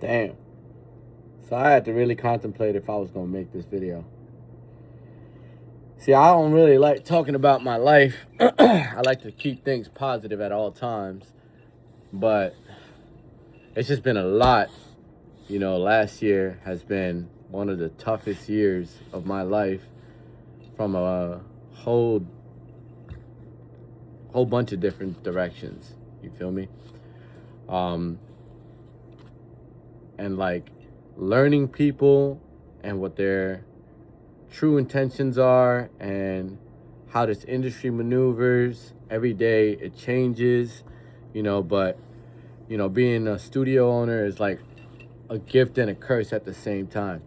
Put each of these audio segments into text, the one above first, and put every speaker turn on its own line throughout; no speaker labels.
Damn. So I had to really contemplate if I was going to make this video. See, I don't really like talking about my life. I like to keep things positive at all times. But it's just been a lot. You know, last year has been one of the toughest years of my life from a whole bunch of different directions. You feel me? And like learning people and what their true intentions are and how this industry maneuvers. Every day it changes, but being a studio owner is like a gift and a curse at the same time,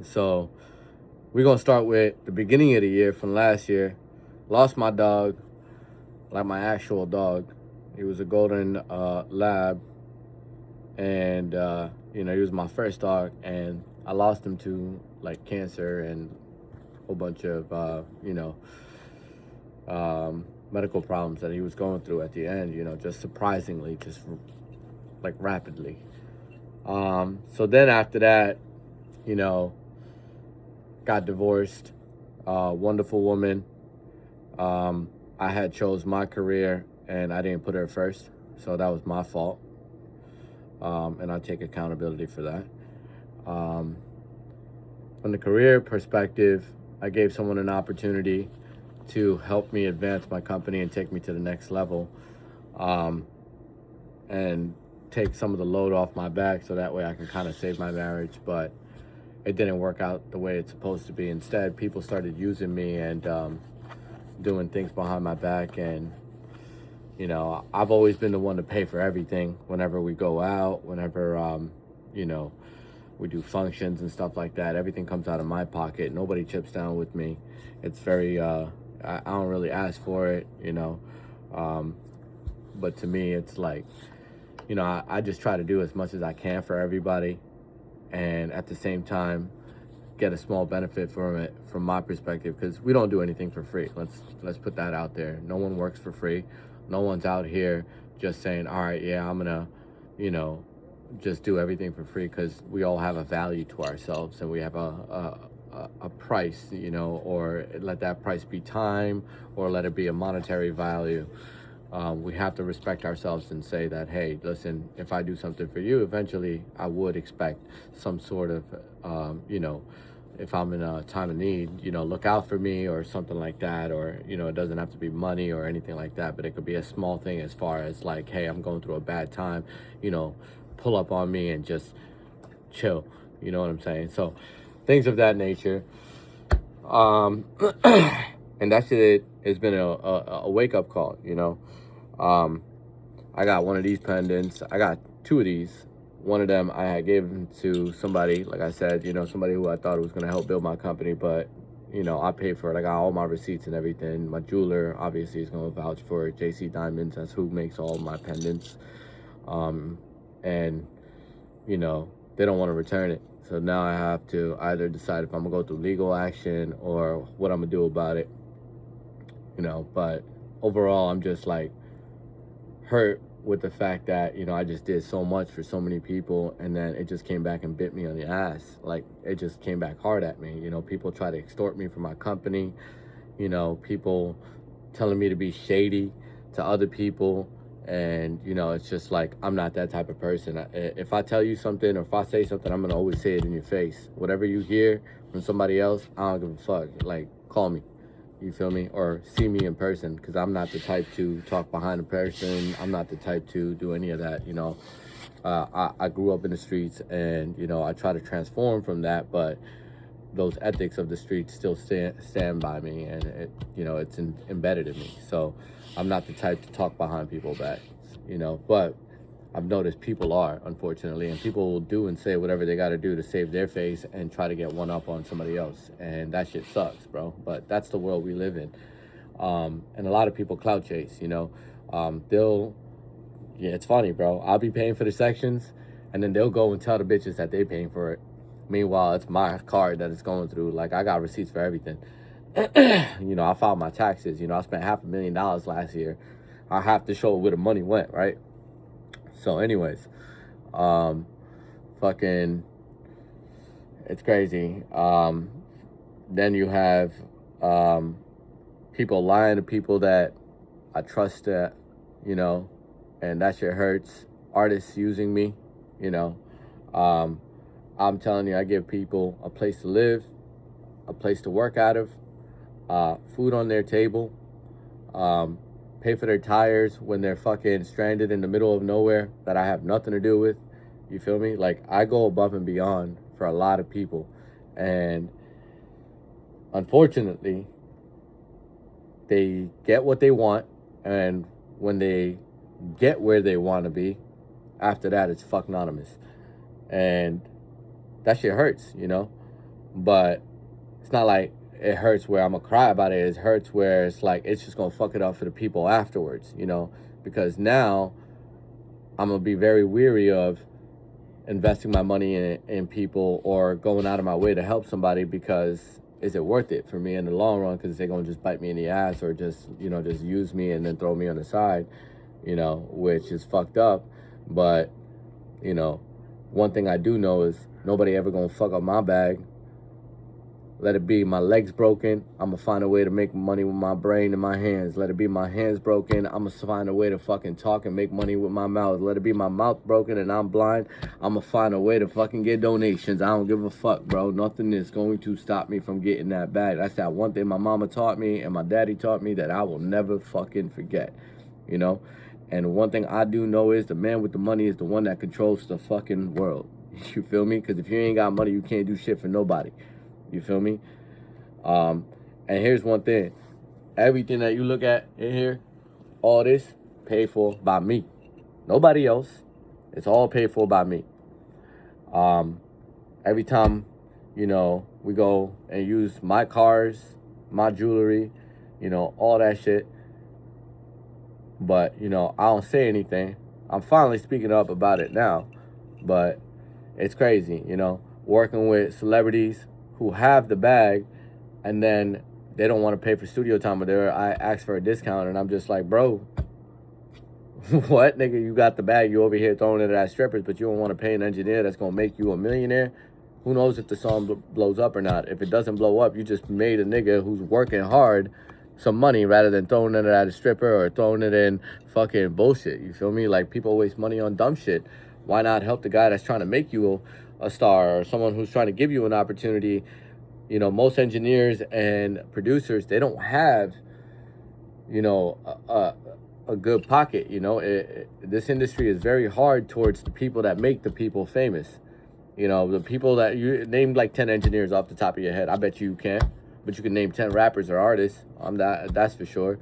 So we're gonna start with the beginning of the year from last year. Lost my dog, like my actual dog. He was a golden lab, and he was my first dog, and I lost him to like cancer and a whole bunch of medical problems that he was going through at the end. Just surprisingly, just like rapidly. So then after that, got divorced. Wonderful woman. I had chose my career and I didn't put her first, so that was my fault. And I take accountability for that. From the career perspective, I gave someone an opportunity to help me advance my company and take me to the next level, and take some of the load off my back so that way I can kind of save my marriage. But it didn't work out the way it's supposed to be. Instead, people started using me and doing things behind my back. And, I've always been the one to pay for everything whenever we go out, whenever, we do functions and stuff like that. Everything comes out of my pocket. Nobody chips down with me. It's very, I don't really ask for it, but to me, it's like, I just try to do as much as I can for everybody, and at the same time get a small benefit from it from my perspective, because we don't do anything for free. Let's put that out there. No one works for free. No one's out here just saying, all right, yeah, I'm gonna just do everything for free, because we all have a value to ourselves and we have a price, or let that price be time or let it be a monetary value. We have to respect ourselves and say that, hey, listen, if I do something for you, eventually I would expect some sort of, if I'm in a time of need, look out for me or something like that. Or, it doesn't have to be money or anything like that, but it could be a small thing as far as like, hey, I'm going through a bad time, pull up on me and just chill. You know what I'm saying? So things of that nature. And that shit has been a wake-up call, I got one of these pendants. I got two of these. One of them I had given to somebody, like I said, somebody who I thought was going to help build my company, but, I paid for it. I got all my receipts and everything. My jeweler, obviously, is going to vouch for it. JC Diamonds, that's who makes all my pendants. And, they don't want to return it. So now I have to either decide if I'm going to go through legal action or what I'm going to do about it. But overall, I'm just like hurt with the fact that, I just did so much for so many people, and then it just came back and bit me on the ass. Like, it just came back hard at me. People try to extort me from my company, people telling me to be shady to other people. And, it's just like, I'm not that type of person. If I tell you something or if I say something, I'm going to always say it in your face. Whatever you hear from somebody else, I don't give a fuck. Like, call me. You feel me? Or see me in person, because I'm not the type to talk behind a person. I'm not the type to do any of that, I grew up in the streets, and, I try to transform from that, but those ethics of the streets still stand by me, and it's embedded in me. So I'm not the type to talk behind people's backs, but I've noticed people are, unfortunately, and people will do and say whatever they got to do to save their face and try to get one up on somebody else. And that shit sucks, bro. But that's the world we live in. And a lot of people clout chase, it's funny, bro. I'll be paying for the sections, and then they'll go and tell the bitches that they paying for it. Meanwhile, it's my card that it's going through. Like, I got receipts for everything. I filed my taxes. I spent $500,000 last year. I have to show where the money went, right? So anyways, Fucking, it's crazy. Then you have people lying to people that I trust, that, you know, and that shit hurts. Artists using me, you know. Um, I'm telling you, I give people a place to live, a place to work out of, food on their table, um, pay for their tires when they're fucking stranded in the middle of nowhere that I have nothing to do with. You feel me? Like, I go above and beyond for a lot of people. And unfortunately, they get what they want. And when they get where they want to be, after that, it's fuck anonymous. And that shit hurts, you know? But it's not like it hurts where I'm gonna cry about it. It hurts where it's like it's just gonna fuck it up for the people afterwards, you know? Because now I'm gonna be very weary of investing my money in people or going out of my way to help somebody, because is it worth it for me in the long run? Because they're gonna just bite me in the ass or just, you know, just use me and then throw me on the side, you know, which is fucked up. But, you know, one thing I do know is nobody ever gonna fuck up my bag. Let it be my legs broken, I'm gonna find a way to make money with my brain and my hands. Let it be my hands broken, I'm gonna find a way to fucking talk and make money with my mouth. Let it be my mouth broken and I'm blind, I'm gonna find a way to fucking get donations. I don't give a fuck, bro. Nothing is going to stop me from getting that bag. That's that one thing my mama taught me and my daddy taught me that I will never fucking forget, you know? And one thing I do know is the man with the money is the one that controls the fucking world. You feel me? Because if you ain't got money, you can't do shit for nobody. You feel me? And here's one thing. Everything that you look at in here, all this, paid for by me. Nobody else. It's all paid for by me. Every time, you know, we go and use my cars, my jewelry, you know, all that shit. But, you know, I don't say anything. I'm finally speaking up about it now. But it's crazy, you know, working with celebrities who have the bag and then they don't want to pay for studio time, or I ask for a discount and I'm just like, bro, what, nigga? You got the bag, you over here throwing it at strippers, but you don't want to pay an engineer that's gonna make you a millionaire? Who knows if the song blows up or not? If it doesn't blow up, you just made a nigga who's working hard some money rather than throwing it at a stripper or throwing it in fucking bullshit. You feel me? Like, people waste money on dumb shit. Why not help the guy that's trying to make you a star, or someone who's trying to give you an opportunity? You know, most engineers and producers, they don't have, you know, a good pocket. You know, this industry is very hard towards the people that make the people famous. You know, the people that you name, like 10 engineers off the top of your head. I bet you can, but you can name 10 rappers or artists. That's for sure.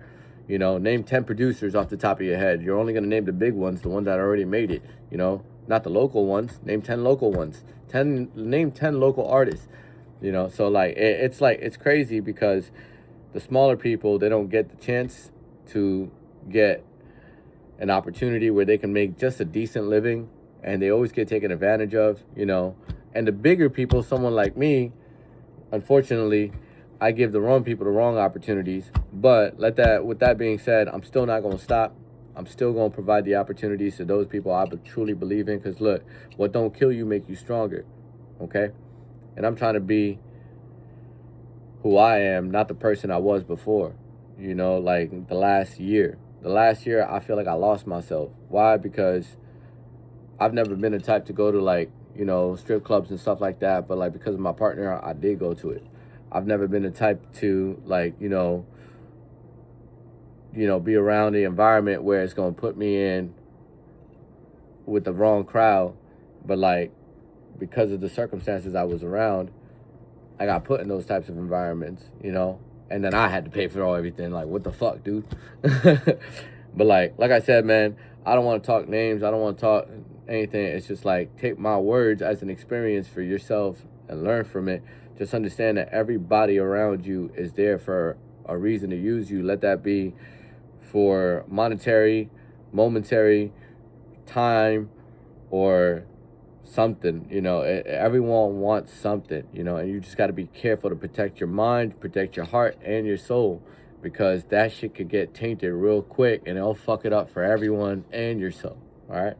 You know, name 10 producers off the top of your head. You're only gonna name the big ones, the ones that already made it. You know, not the local ones. Name 10 local ones. Name 10 local artists. You know, so like it's crazy because the smaller people, they don't get the chance to get an opportunity where they can make just a decent living, and they always get taken advantage of, you know. And the bigger people, someone like me, unfortunately, I give the wrong people the wrong opportunities. But with that being said, I'm still not going to stop. I'm still going to provide the opportunities to those people I truly believe in, because look, what don't kill you make you stronger, okay? And I'm trying to be who I am, not the person I was before. You know, like the last year, I feel like I lost myself. Why? Because I've never been the type to go to, like, you know, strip clubs and stuff like that. But like, because of my partner, I did go to it. I've never been the type to, like, you know, be around the environment where it's going to put me in with the wrong crowd. But like, because of the circumstances I was around, I got put in those types of environments, you know, and then I had to pay for everything. Like, what the fuck, dude? But like I said, man, I don't want to talk names. I don't want to talk anything. It's just like, take my words as an experience for yourself and learn from it. Just understand that everybody around you is there for a reason to use you. Let that be for monetary, momentary, time, or something. You know, everyone wants something, you know, and you just got to be careful to protect your mind, protect your heart and your soul, because that shit could get tainted real quick and it'll fuck it up for everyone and yourself. All right.